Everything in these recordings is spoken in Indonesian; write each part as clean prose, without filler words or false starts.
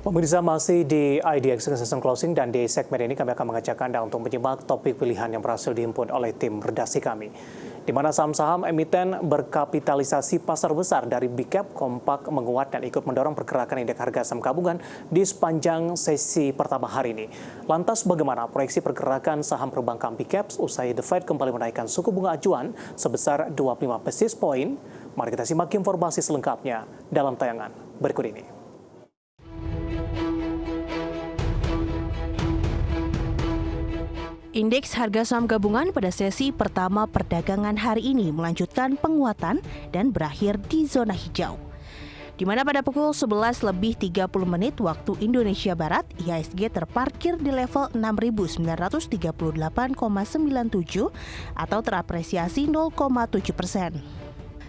Pemirsa, masih di IDX Season Closing dan di segmen ini kami akan mengajak Anda untuk menyimak topik pilihan yang berhasil dihimpun oleh tim redaksi kami. Di mana saham-saham emiten berkapitalisasi pasar besar dari Big Cap kompak menguat dan ikut mendorong pergerakan indeks harga saham gabungan di sepanjang sesi pertama hari ini. Lantas bagaimana proyeksi pergerakan saham perbankan Big Caps usai The Fed kembali menaikkan suku bunga acuan sebesar 25 basis point? Mari kita simak informasi selengkapnya dalam tayangan berikut ini. Indeks harga saham gabungan pada sesi pertama perdagangan hari ini melanjutkan penguatan dan berakhir di zona hijau. Di mana pada pukul 11:30 waktu Indonesia Barat, IHSG terparkir di level 6.938,97 atau terapresiasi 0,7%.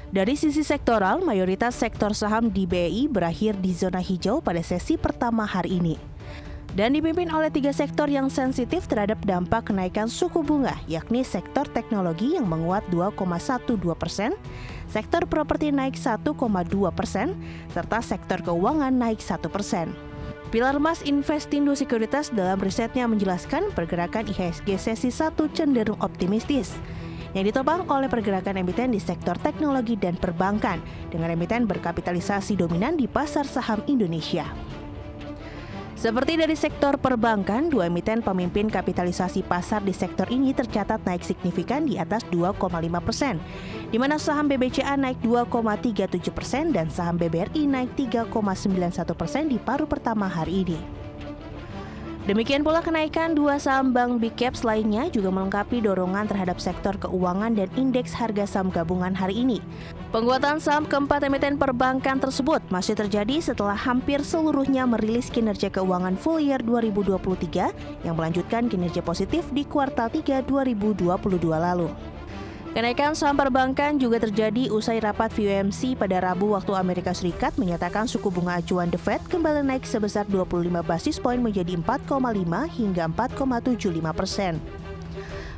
Dari sisi sektoral, mayoritas sektor saham di BEI berakhir di zona hijau pada sesi pertama hari ini. Dan dipimpin oleh 3 sektor yang sensitif terhadap dampak kenaikan suku bunga, yakni sektor teknologi yang menguat 2,12%, sektor properti naik 1,2%, serta sektor keuangan naik 1%. Pilar Mas Investindo Sekuritas dalam risetnya menjelaskan pergerakan IHSG sesi 1 cenderung optimistis, yang ditopang oleh pergerakan emiten di sektor teknologi dan perbankan, dengan emiten berkapitalisasi dominan di pasar saham Indonesia. Seperti dari sektor perbankan, 2 emiten pemimpin kapitalisasi pasar di sektor ini tercatat naik signifikan di atas 2,5%, di mana saham BBCA naik 2,37% dan saham BBRI naik 3,91% di paruh pertama hari ini. Demikian pula kenaikan 2 saham bank Big Caps lainnya juga melengkapi dorongan terhadap sektor keuangan dan indeks harga saham gabungan hari ini. Penguatan saham keempat emiten perbankan tersebut masih terjadi setelah hampir seluruhnya merilis kinerja keuangan full year 2023 yang melanjutkan kinerja positif di kuartal 3 2022 lalu. Kenaikan saham perbankan juga terjadi usai rapat FOMC pada Rabu waktu Amerika Serikat menyatakan suku bunga acuan The Fed kembali naik sebesar 25 basis poin menjadi 4,5 hingga 4,75%.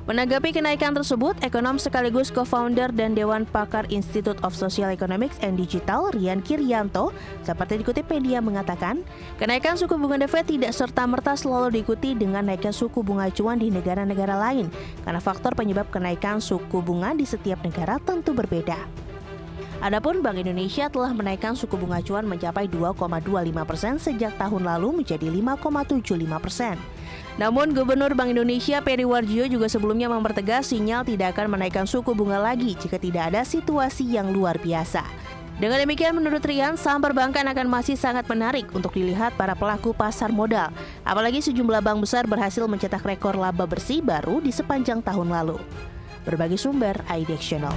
Menanggapi kenaikan tersebut, ekonom sekaligus co-founder dan Dewan Pakar Institute of Social Economics and Digital, Rian Kiryanto, seperti dikutip media mengatakan, kenaikan suku bunga The Fed tidak serta-merta selalu diikuti dengan naiknya suku bunga acuan di negara-negara lain, karena faktor penyebab kenaikan suku bunga di setiap negara tentu berbeda. Adapun Bank Indonesia telah menaikkan suku bunga acuan mencapai 2,25% sejak tahun lalu menjadi 5,75%. Namun Gubernur Bank Indonesia Peri Warjio juga sebelumnya mempertegas sinyal tidak akan menaikkan suku bunga lagi jika tidak ada situasi yang luar biasa. Dengan demikian menurut Rian, saham perbankan akan masih sangat menarik untuk dilihat para pelaku pasar modal. Apalagi sejumlah bank besar berhasil mencetak rekor laba bersih baru di sepanjang tahun lalu. Berbagi sumber IDX Channel.